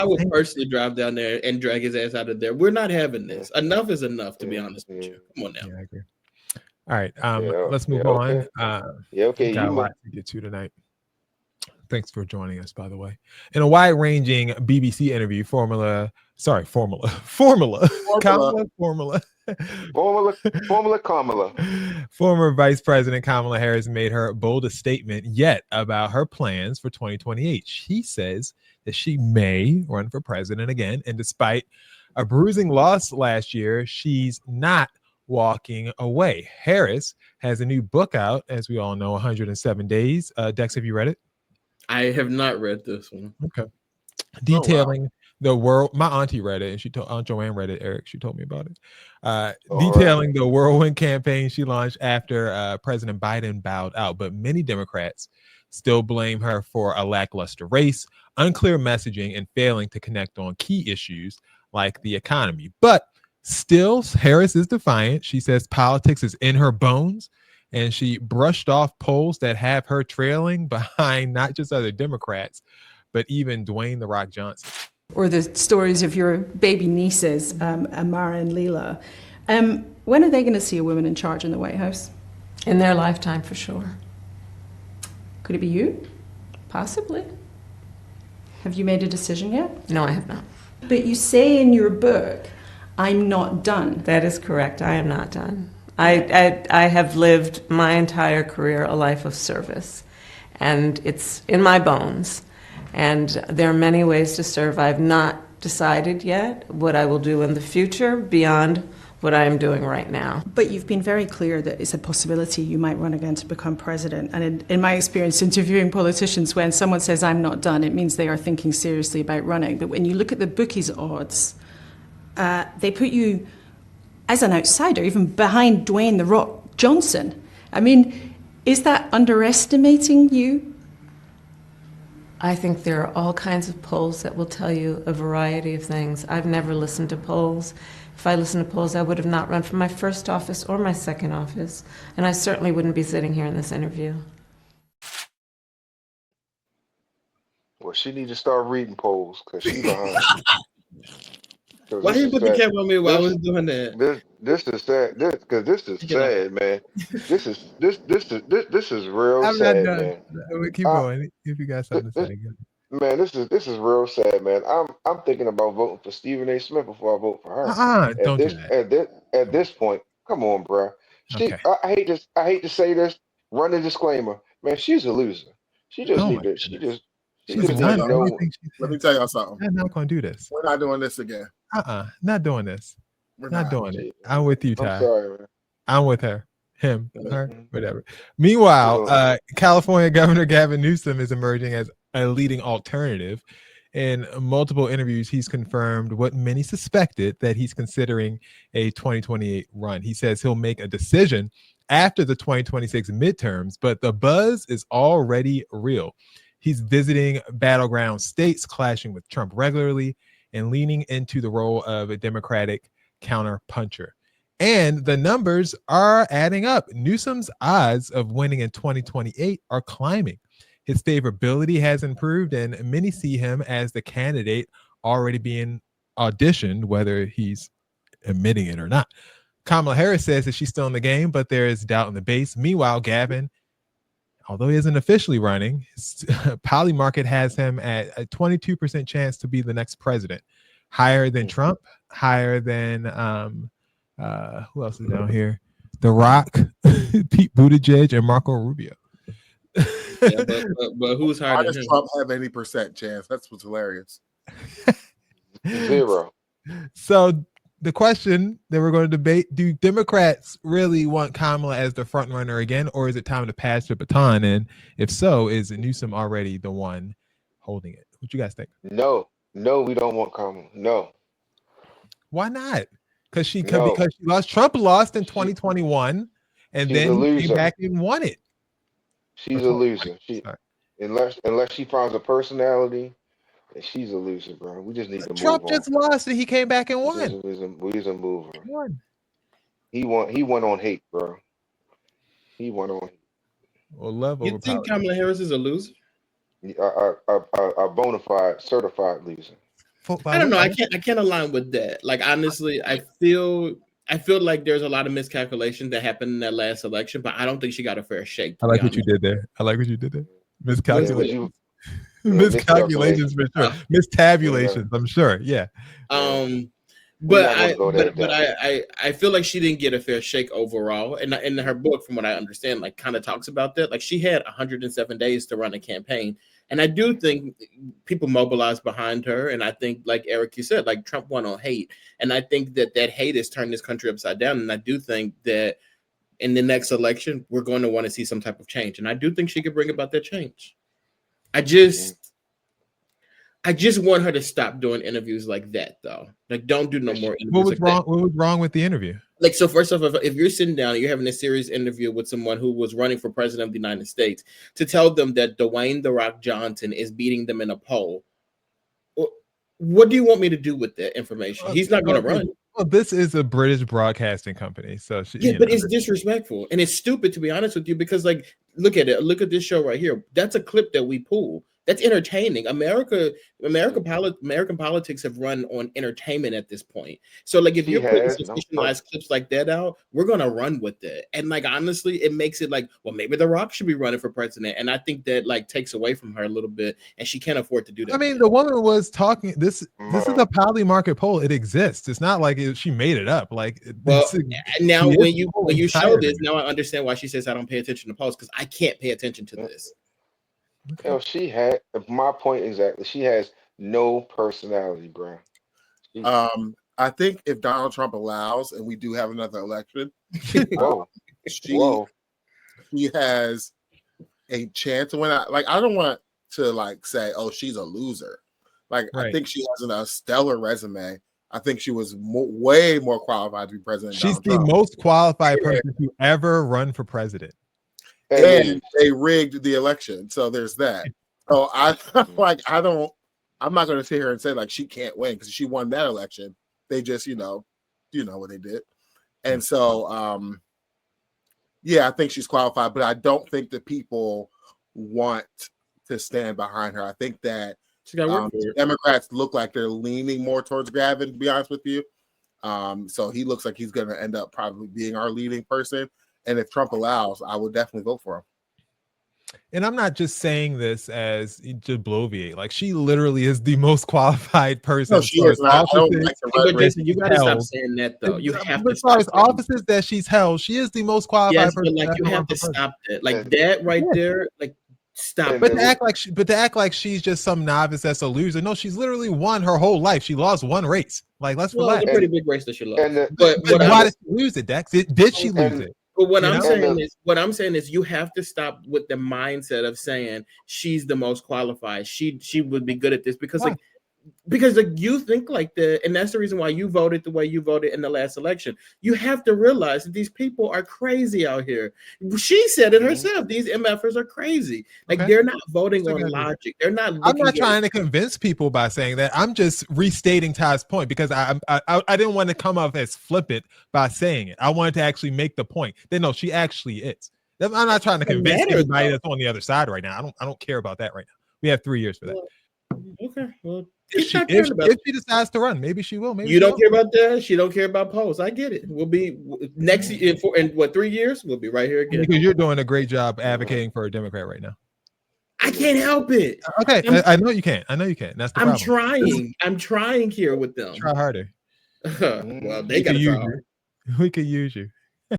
I would personally drive down there and drag his ass out of there. We're not having this. Enough is enough, to be honest with you. Come on now. Yeah, I agree. All right, Yeah, let's move yeah, on. okay. Yeah, okay. Got a lot to get to tonight. Thanks for joining us, by the way. In a wide-ranging BBC interview, Formula, Formula, Kamala. former Vice President Kamala Harris made her boldest statement yet about her plans for 2028. She says that she may run for president again, and despite a bruising loss last year, she's not walking away. Harris has a new book out, as we all know, 107 Days. Dex, have you read it? I have not read this one. Okay. Detailing the world. My auntie read it, and she told Aunt Joanne read it. Eric, she told me about it. Detailing the whirlwind campaign she launched after President Biden bowed out. But many Democrats still blame her for a lackluster race, unclear messaging, and failing to connect on key issues like the economy. But still, Harris is defiant. She says politics is in her bones. And she brushed off polls that have her trailing behind not just other Democrats, but even Dwayne "The Rock" Johnson. Or the stories of your baby nieces, Amara and Leela. When are they going to see a woman in charge in the White House? In their lifetime, for sure. Could it be you? Possibly. Have you made a decision yet? No, I have not. But you say in your book, I'm not done. That is correct. I am not done. I have lived my entire career a life of service, and it's in my bones. And there are many ways to serve. I've not decided yet what I will do in the future beyond what I am doing right now. But you've been very clear that it's a possibility you might run again to become president. And in my experience interviewing politicians, when someone says I'm not done, it means they are thinking seriously about running. But when you look at the bookies' odds, they put you as an outsider, even behind Dwayne "The Rock" Johnson. I mean, is that underestimating you? I think there are all kinds of polls that will tell you a variety of things. I've never listened to polls. If I listened to polls, I would have not run for my first office or my second office, and I certainly wouldn't be sitting here in this interview. Well, she needs to start reading polls because she's behind. Why you put the camera on me while I was doing that? This is sad. This is sad, man. This is real I'm sad, not done. man. Keep going. If you got something to say, man, this is real sad, man. I'm thinking about voting for Stephen A. Smith before I vote for her. Don't do that. At this point, come on, bro. Okay. I hate this. I hate to say this. Run a disclaimer, man. She's a loser. She just need to. She just. Let me tell y'all something. I'm not going to do this. We're not doing this again. Not doing this. We're not doing it. I'm with you, Ty. I'm sorry, man. I'm with her. Him, her, whatever. Meanwhile, California Governor Gavin Newsom is emerging as a leading alternative. In multiple interviews, he's confirmed what many suspected, that he's considering a 2028 run. He says he'll make a decision after the 2026 midterms, but the buzz is already real. He's visiting battleground states, clashing with Trump regularly, and leaning into the role of a Democratic counterpuncher. And the numbers are adding up. Newsom's odds of winning in 2028 are climbing. His favorability has improved, and many see him as the candidate already being auditioned, whether he's admitting it or not. Kamala Harris says that she's still in the game, but there is doubt in the base. Meanwhile, Gavin, although he isn't officially running, Polymarket has him at a 22% chance to be the next president. Higher than Trump, higher than who else is down here? The Rock, Pete Buttigieg, and Marco Rubio. Yeah, but who's higher Why than does him? Trump have any % chance? That's what's hilarious. 0. So the question that we're going to debate, do Democrats really want Kamala as the front runner again, or is it time to pass the baton? And if so, is Newsom already the one holding it? What you guys think? No, we don't want Kamala. No. Why not? Because she No. lost. Trump lost in 2021, and then came back and won it. She's a loser. Unless she finds a personality, she's a loser, bro. We just need to move on. Trump just lost and he came back and won. We just move on. He won on hate, bro. He won on hate. Well, love you think Kamala Harris is a loser? A bona fide, certified loser. I don't know. I can't align with that. Like honestly, I feel like there's a lot of miscalculations that happened in that last election, but I don't think she got a fair shake. I like what you did there. Miscalculations. Yeah, Miscalculations for sure. Mistabulations, I'm sure. Yeah. But I feel like she didn't get a fair shake overall. And in her book, from what I understand, like kind of talks about that. Like she had 107 days to run a campaign. And I do think people mobilized behind her. And I think, like Eric, you said, like Trump won on hate. And I think that hate has turned this country upside down. And I do think that in the next election, we're going to want to see some type of change. And I do think she could bring about that change. I just want her to stop doing interviews like that, though. Like, don't do no more interviews. What was wrong? What was wrong with the interview? Like, so first off, if you're sitting down and you're having a serious interview with someone who was running for president of the United States, to tell them that Dwayne "The Rock" Johnson is beating them in a poll, what do you want me to do with that information? He's not going to run. Well, this is a British broadcasting company, so but it's disrespectful and it's stupid, to be honest with you, because like, look at it. Look at this show right here. That's a clip that we pull. That's entertaining. American politics have run on entertainment at this point. So like, if you're putting sensationalized clips like that out, we're gonna run with it. And like, honestly, it makes it like, well, maybe The Rock should be running for president. And I think that like takes away from her a little bit, and she can't afford to do that. I mean, the woman was talking. This is a Poly market poll. It exists. It's not like she made it up. Like, well, now when you show this, now I understand why she says I don't pay attention to polls, because I can't pay attention to this. Hell, she had my point exactly. She has no personality, bro. I think if Donald Trump allows, and we do have another election, she has a chance to win. Like, I don't want to like say, oh, she's a loser. Like, right. I think she has a stellar resume. I think she was way more qualified to be president. She's the most qualified person to ever run for president. And they rigged the election, so there's that. So I'm not going to sit here and say like she can't win because she won that election. They just, you know what they did, and so I think she's qualified, but I don't think that people want to stand behind her. I think that Democrats look like they're leaning more towards Gavin, to be honest with you. So he looks like he's going to end up probably being our leading person. And if Trump allows, I would definitely vote for him. And I'm not just saying this as to bloviate. Like, she literally is the most qualified person. No, she is not. Jason, you gotta stop saying that, though. You have to. As far as offices that she's held, she is the most qualified person. But like, you have to stop that. Like that right there. Like, stop. But to act like she's just some novice that's a loser. No, she's literally won her whole life. She lost one race. Like, let's relax. It's a pretty big race that she lost. But why did she lose it, Dex? Did she lose it? But what I'm saying is you have to stop with the mindset of saying she's the most qualified. She would be good at this because you think like that, and that's the reason why you voted the way you voted in the last election. You have to realize that these people are crazy out here. She said it herself. These MFers are crazy. Like, they're not voting on logic. They're not. I'm not trying to convince people by saying that. I'm just restating Todd's point because I didn't want to come off as flippant by saying it. I wanted to actually make the point that no, she actually is. I'm not trying to convince anybody that's on the other side right now. I don't care about that right now. We have 3 years for that. Okay, well, if she decides to run, maybe she will. Maybe you don't care about that. She don't care about polls. I get it. We'll be next in 3 years. We'll be right here again. Because you're doing a great job advocating for a Democrat right now. I can't help it. Okay, I know you can't. That's the problem. I'm trying here with them. Try harder. Well, they got to try harder. We could use you.